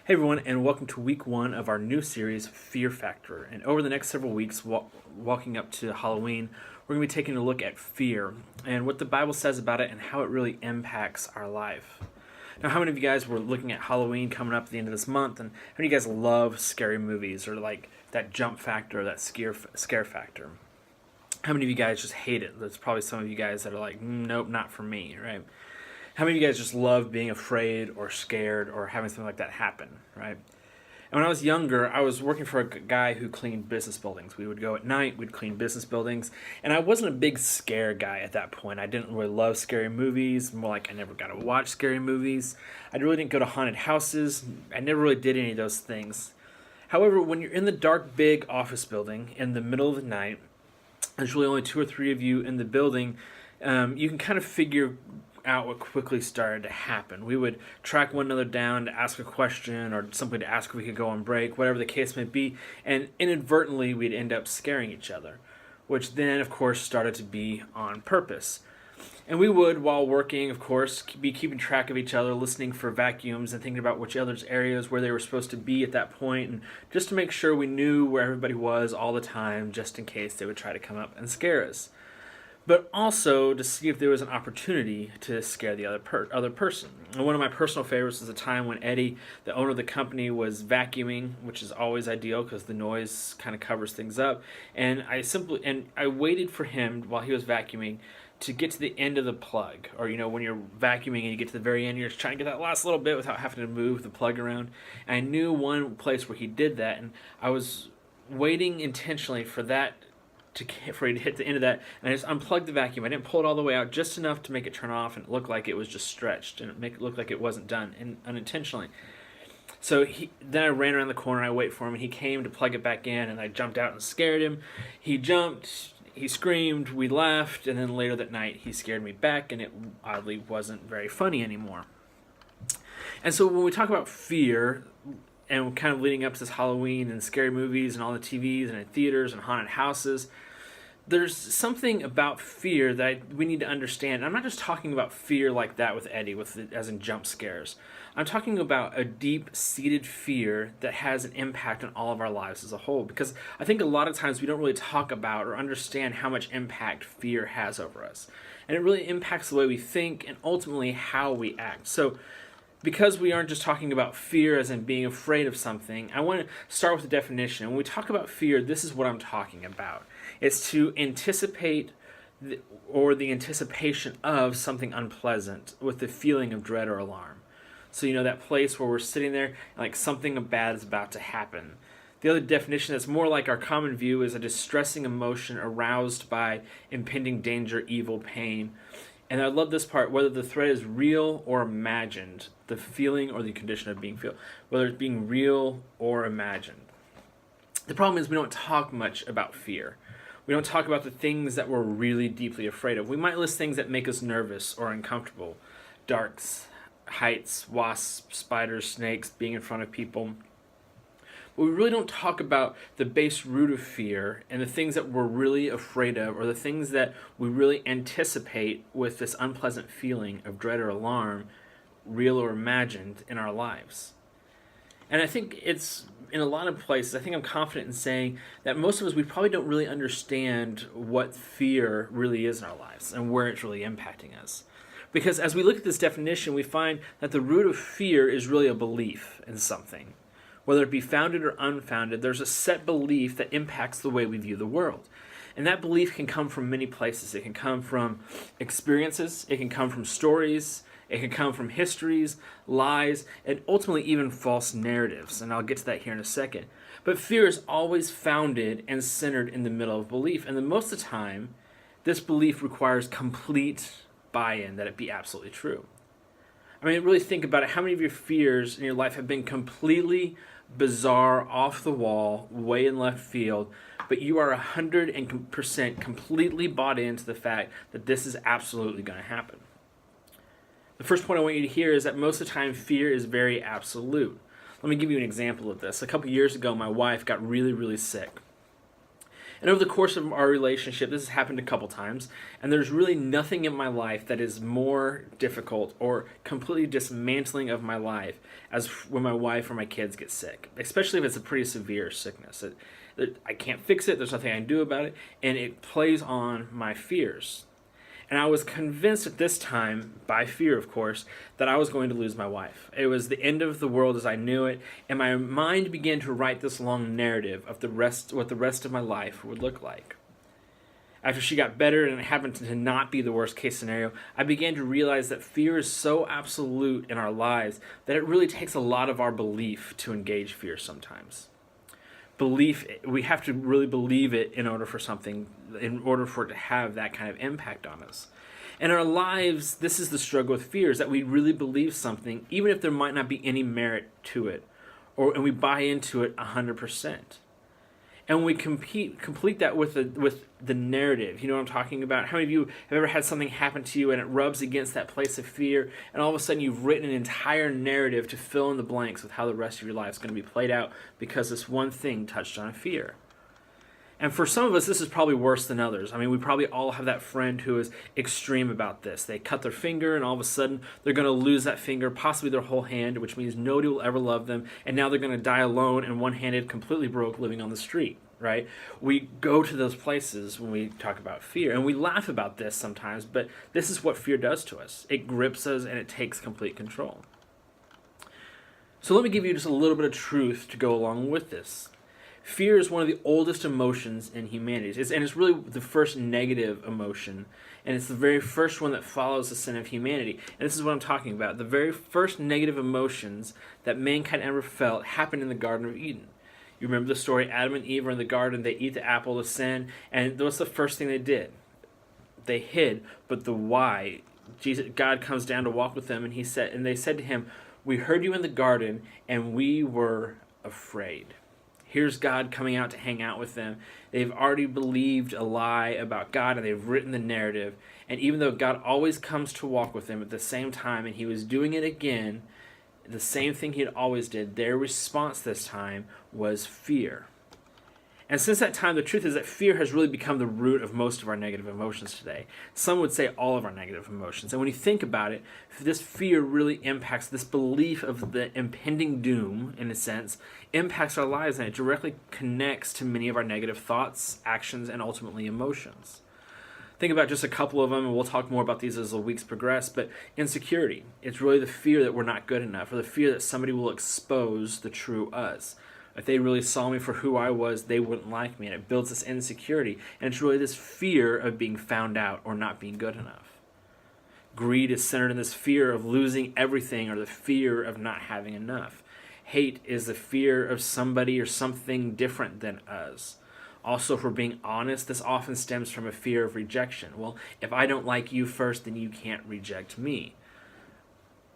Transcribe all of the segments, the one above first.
Hey everyone, and welcome to week one of our new series, Fear Factor. And over the next several weeks, walking up to Halloween, we're going to be taking a look at fear and what the Bible says about it and how it really impacts our life. Now, how many of you guys were looking at Halloween coming up at the end of this month, and how many of you guys love scary movies or like that jump factor or that scare factor? How many of you guys just hate it? There's probably some of you guys that are like, nope, not for me, right? How many of you guys just love being afraid or scared or having something like that happen, right? And when I was younger, I was working for a guy who cleaned business buildings. We would go at night, we'd clean business buildings, and I wasn't a big scare guy at that point. I didn't really love scary movies, more like I never got to watch scary movies. I really didn't go to haunted houses. I never really did any of those things. However, when you're in the dark, big office building in the middle of the night, there's really only two or three of you in the building, you can kind of figure out what quickly started to happen. We would track one another down to ask a question or somebody to ask if we could go on break, whatever the case may be, and inadvertently we'd end up scaring each other, which then, of course, started to be on purpose. And we would, while working, of course, be keeping track of each other, listening for vacuums and thinking about which other's areas where they were supposed to be at that point, and just to make sure we knew where everybody was all the time, just in case they would try to come up and scare us. But also to see if there was an opportunity to scare the other person. And one of my personal favorites was the time when Eddie, the owner of the company, was vacuuming, which is always ideal because the noise kind of covers things up. And I waited for him while he was vacuuming to get to the end of the plug, or when you're vacuuming and you get to the very end, you're just trying to get that last little bit without having to move the plug around. And I knew one place where he did that, and I was waiting intentionally for you to hit the end of that, and I just unplugged the vacuum. I didn't pull it all the way out, just enough to make it turn off and it looked like it was just stretched and make it look like it wasn't done unintentionally. So then I ran around the corner, I waited for him, and he came to plug it back in, and I jumped out and scared him. He jumped, he screamed, we laughed, and then later that night he scared me back, and it oddly wasn't very funny anymore. And so when we talk about fear, and kind of leading up to this Halloween and scary movies and all the TVs and in theaters and haunted houses, there's something about fear that we need to understand. I'm not just talking about fear like that with Eddie, as in jump scares. I'm talking about a deep-seated fear that has an impact on all of our lives as a whole. Because I think a lot of times we don't really talk about or understand how much impact fear has over us. And it really impacts the way we think and ultimately how we act. So because we aren't just talking about fear as in being afraid of something, I want to start with the definition. When we talk about fear, this is what I'm talking about. It's to anticipate or the anticipation of something unpleasant with the feeling of dread or alarm. So that place where we're sitting there like something bad is about to happen. The other definition that's more like our common view is a distressing emotion aroused by impending danger, evil, pain. And I love this part, whether the threat is real or imagined, the feeling or the condition of being felt, whether it's being real or imagined. The problem is we don't talk much about fear. We don't talk about the things that we're really deeply afraid of. We might list things that make us nervous or uncomfortable. Darks, heights, wasps, spiders, snakes, being in front of people. But we really don't talk about the base root of fear and the things that we're really afraid of, or the things that we really anticipate with this unpleasant feeling of dread or alarm, real or imagined, in our lives. And I think it's, in a lot of places, I think I'm confident in saying that most of us, we probably don't really understand what fear really is in our lives and where it's really impacting us. Because as we look at this definition, we find that the root of fear is really a belief in something. Whether it be founded or unfounded, there's a set belief that impacts the way we view the world. And that belief can come from many places. It can come from experiences, it can come from stories, it can come from histories, lies, and ultimately even false narratives. And I'll get to that here in a second. But fear is always founded and centered in the middle of belief. And then most of the time, this belief requires complete buy-in that it be absolutely true. I mean, really think about it. How many of your fears in your life have been completely bizarre, off the wall, way in left field, but you are 100% completely bought into the fact that this is absolutely going to happen? The first point I want you to hear is that most of the time fear is very absolute. Let me give you an example of this. A couple years ago, my wife got really, really sick. And over the course of our relationship, this has happened a couple times, and there's really nothing in my life that is more difficult or completely dismantling of my life as when my wife or my kids get sick, especially if it's a pretty severe sickness. I can't fix it, there's nothing I can do about it, and it plays on my fears. And I was convinced at this time, by fear of course, that I was going to lose my wife. It was the end of the world as I knew it, and my mind began to write this long narrative of what the rest of my life would look like. After she got better and it happened to not be the worst case scenario, I began to realize that fear is so absolute in our lives that it really takes a lot of our belief to engage fear sometimes. Belief, we have to really believe it in order for it to have that kind of impact on us. In our lives, this is the struggle with fear, is that we really believe something even if there might not be any merit to it, and we buy into it 100%. And we complete that with the narrative. You know what I'm talking about? How many of you have ever had something happen to you and it rubs against that place of fear, and all of a sudden you've written an entire narrative to fill in the blanks with how the rest of your life is going to be played out because this one thing touched on fear? And for some of us, this is probably worse than others. I mean, we probably all have that friend who is extreme about this. They cut their finger, and all of a sudden, they're going to lose that finger, possibly their whole hand, which means nobody will ever love them. And now they're going to die alone and one-handed, completely broke, living on the street, right? We go to those places when we talk about fear, and we laugh about this sometimes, but this is what fear does to us. It grips us, and it takes complete control. So let me give you just a little bit of truth to go along with this. Fear is one of the oldest emotions in humanity, and it's really the first negative emotion, and it's the very first one that follows the sin of humanity. And this is what I'm talking about. The very first negative emotions that mankind ever felt happened in the Garden of Eden. You remember the story, Adam and Eve are in the garden, they eat the apple of sin, and what's the first thing they did? They hid, but the why? God comes down to walk with them, and they said to him, "We heard you in the garden, and we were afraid." Here's God coming out to hang out with them. They've already believed a lie about God, and they've written the narrative. And even though God always comes to walk with them at the same time, and he was doing it again, the same thing he had always did, their response this time was fear. And since that time, the truth is that fear has really become the root of most of our negative emotions today. Some would say all of our negative emotions. And when you think about it, this fear really impacts, this belief of the impending doom, in a sense, impacts our lives, and it directly connects to many of our negative thoughts, actions, and ultimately emotions. Think about just a couple of them, and we'll talk more about these as the weeks progress, but insecurity. It's really the fear that we're not good enough, or the fear that somebody will expose the true us. If they really saw me for who I was, they wouldn't like me, and it builds this insecurity, and it's really this fear of being found out or not being good enough. Greed is centered in this fear of losing everything, or the fear of not having enough. Hate is the fear of somebody or something different than us. Also, if we're being honest, this often stems from a fear of rejection. Well, if I don't like you first, then you can't reject me.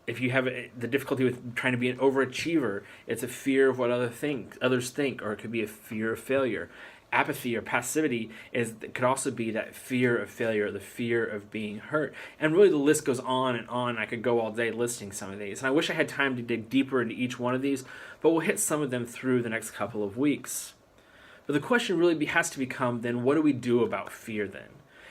If you have the difficulty with trying to be an overachiever, it's a fear of what others think, or it could be a fear of failure. Apathy or passivity could also be that fear of failure, the fear of being hurt. And really the list goes on and on. I could go all day listing some of these. And I wish I had time to dig deeper into each one of these, but we'll hit some of them through the next couple of weeks. But the question really has to become, then, what do we do about fear then?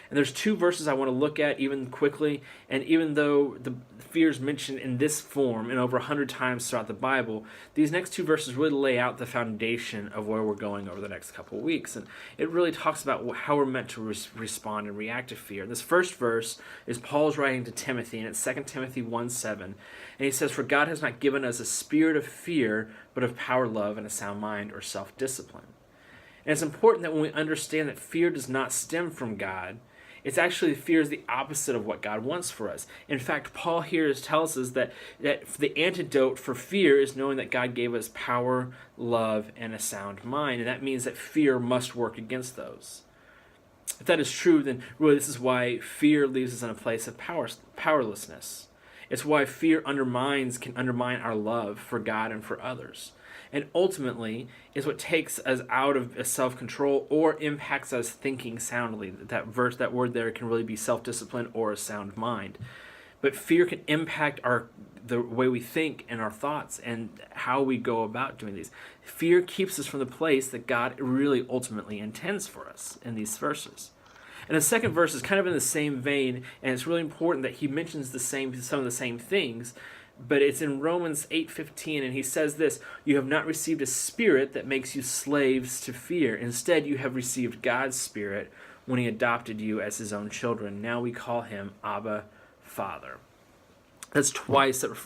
And there's two verses I want to look at even quickly, and even though the fear is mentioned in this form and over 100 times throughout the Bible, these next two verses really lay out the foundation of where we're going over the next couple of weeks. And it really talks about how we're meant to respond and react to fear. This first verse is Paul's writing to Timothy, and it's 2 Timothy 1:7. And he says, "For God has not given us a spirit of fear, but of power, love, and a sound mind," or self-discipline. And it's important that when we understand that fear does not stem from God, it's actually fear is the opposite of what God wants for us. In fact, Paul here tells us that the antidote for fear is knowing that God gave us power, love, and a sound mind. And that means that fear must work against those. If that is true, then really this is why fear leaves us in a place of powerlessness. It's why fear can undermine our love for God and for others. And ultimately is what takes us out of self-control or impacts us thinking soundly. That word there can really be self-discipline or a sound mind. But fear can impact the way we think and our thoughts and how we go about doing these. Fear keeps us from the place that God really ultimately intends for us in these verses. And the second verse is kind of in the same vein, and it's really important that he mentions some of the same things, but it's in Romans 8:15, and he says this: "You have not received a spirit that makes you slaves to fear. Instead, you have received God's Spirit when he adopted you as his own children. Now we call him Abba, Father." That's twice that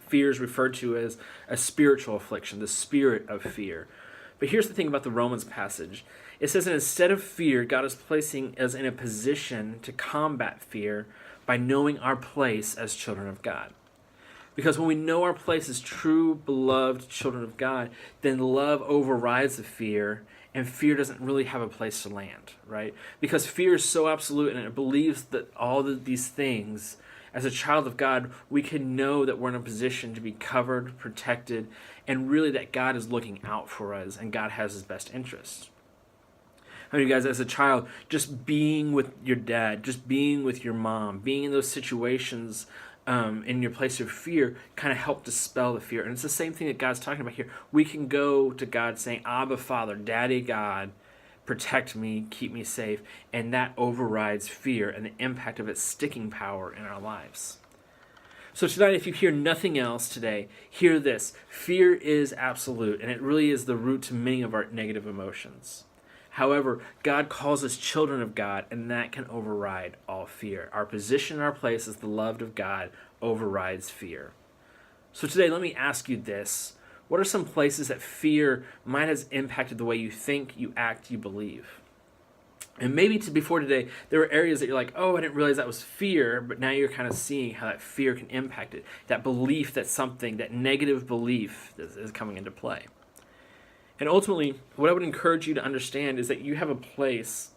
fear is referred to as a spiritual affliction, the spirit of fear. But here's the thing about the Romans passage. It says that instead of fear, God is placing us in a position to combat fear by knowing our place as children of God. Because when we know our place as true, beloved children of God, then love overrides the fear, and fear doesn't really have a place to land, right? Because fear is so absolute, and it believes that all of these things, as a child of God, we can know that we're in a position to be covered, protected, and really that God is looking out for us, and God has his best interests. How many of you guys, as a child, just being with your dad, just being with your mom, being in those situations in your place of fear kind of help dispel the fear? And it's the same thing that God's talking about here. We can go to God saying, Abba, Father, Daddy God, protect me, keep me safe, and that overrides fear and the impact of its sticking power in our lives. So tonight, if you hear nothing else today, hear this. Fear is absolute, and it really is the root to many of our negative emotions. However, God calls us children of God, and that can override all fear. Our position, our place as the loved of God overrides fear. So today, let me ask you this. What are some places that fear might have impacted the way you think, you act, you believe? And maybe before today, there were areas that you're like, oh, I didn't realize that was fear, but now you're kind of seeing how that fear can impact it. That belief that something, that negative belief is coming into play. And ultimately, what I would encourage you to understand is that you have a place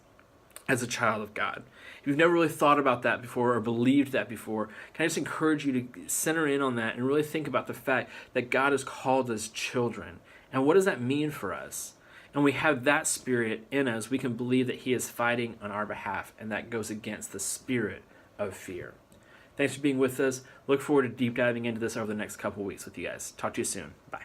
as a child of God. If you've never really thought about that before or believed that before, can I just encourage you to center in on that and really think about the fact that God has called us children. And what does that mean for us? And we have that spirit in us, we can believe that he is fighting on our behalf, and that goes against the spirit of fear. Thanks for being with us. Look forward to deep diving into this over the next couple weeks with you guys. Talk to you soon. Bye.